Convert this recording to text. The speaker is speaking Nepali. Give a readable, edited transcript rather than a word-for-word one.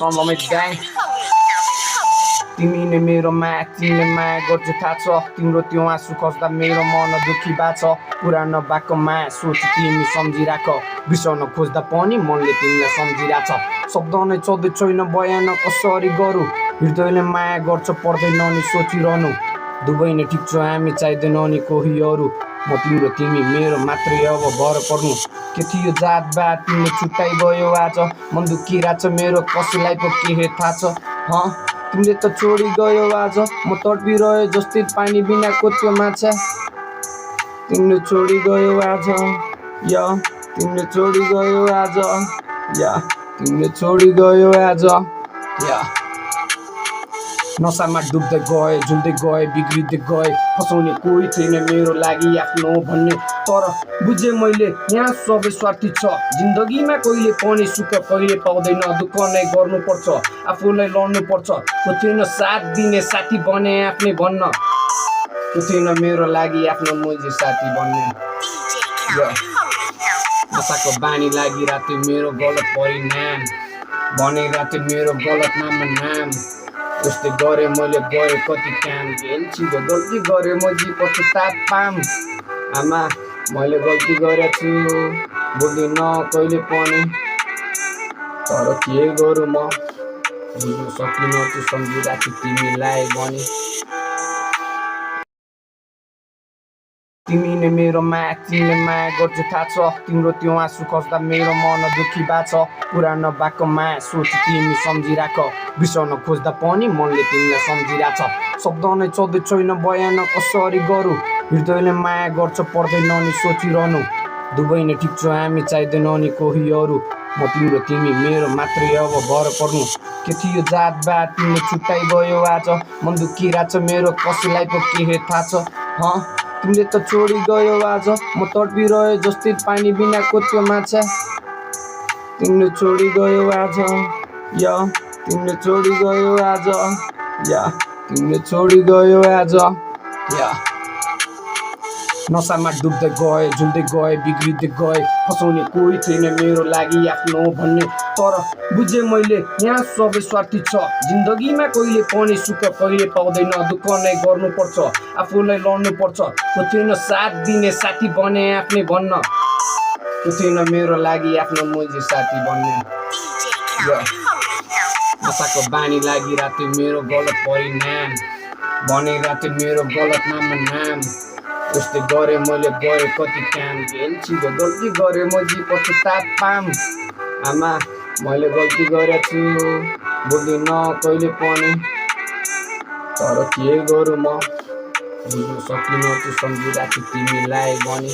सलामै गाई तिमी नै मेरो माया तिमीले माया गर्छु थाहा छ तिम्रो त्यो आँसु खस्दा मेरो मन दुखी बाछ पुरानो बाको माया सोच तिमी सम्झिराख बिर्सन खोज्दा पनि मनले तिमीलाई सम्झिरहेछ शब्द नै चल्दै छैन बयान कसरी गरौँ हृदयले माया गर्छ पर्दैन नि सोचिरहनु दुवै नै ठिक छ हामी चाहिँदैन नि कोही अरू म तिम्रो तिमी मेरो मात्रै अब भर पर्नु के थियो जात बात तिमीले छुट्टाइ गयो आज मन दुखिरहेछ मेरो कसैलाई पो के थाहा छ तिमीले त छोडी गयो आज म तडपिरहे जस्तै पानी बिनाको त्यो माछा तिमीले छोडी गयो आज या तिमीले छोडी गयो आज या तिमीले छोडी गयो आज या नसामा डुब्दै गए झुल्दै गए बिग्रिँदै गए फसाउने कोही छैन मेरो लागि आफ्नो भन्ने तर बुझेँ मैले यहाँ सबै स्वार्थी छ जिन्दगीमा कहिले पनि सुख कहिले पाउँदैन दुःख नै गर्नुपर्छ आफूलाई लड्नुपर्छ त्यो थिएन साथ दिने साथी बने आफ्नै भन्न त्यो थिएन मेरो लागि आफ्नो मुजी साथी बन्ने नसाको बानी लागि राति मेरो गलत परिणाम भने राति मेरो गलत नाम जस्तै गरेँ मैले गरेँ कति काम छिटो गल्ती गरेँ म जी पश्चाताप पाम आमा मैले गल्ती गरेको छु बुझ्दिनँ कहिले पनि तर के गरौँ म बुझ्नु सकिनँ त्यो सम्झिराखेँ तिमीलाई भने तिमी नै मेरो माया तिमीले माया गर्छु थाहा छ तिम्रो त्यो आँसु खस्दा मेरो मन दुखी बाछ पुरानो बाको माया सोच तिमी सम्झिराख बिर्सन खोज्दा पनि मनले तिमीलाई सम्झिरहेछ शब्द नै चल्दै छैन बयान कसरी गरौँ हृदयले माया गर्छ पर्दैन नि सोचिरहनु दुवै नै ठिक छ हामी चाहिँदैन नि कोही अरू म तिम्रो तिमी मेरो मात्रै अब भर पर्नु के थियो जात बात तिमीले छुट्टाइ गयो आज मन दुखिरहेछ मेरो कसैलाई पो के थाहा छ तिमीले त छोडी गयो आज म तडपिरहे जस्तै पानी बिनाको त्यो माछा तिमीले छोडी गयो आज या तिमीले छोडी गयो आज या तिमीले छोडी गयो आज या नसामा डुब्दै गए झुल्दै गए बिग्रिँदै गए फसाउने कोही छैन मेरो लागि आफ्नो भन्ने तर बुझेँ मैले यहाँ सबै स्वार्थी छ जिन्दगीमा कहिले पनि सुख कहिले पाउँदैन दुःख नै गर्नुपर्छ आफूलाई लड्नुपर्छ त्यो थिएन साथ दिने साथी बने आफ्नै भन्न त्यो थिएन मेरो लागि आफ्नो मुजी साथी बन्ने नसाको बानी लागि राति मेरो गलत परिणाम भने राति मेरो गलत नाम जस्तै गरेँ मैले गरेँ कति काम छिटो गल्ती गरेँ म जी पश्चाताप पाम आमा मैले गल्ती गरेको छु बुझ्दिनँ कहिले पनि तर के गरौँ म बुझ्नु सकिनँ त्यो सम्झिराखेँ तिमीलाई भने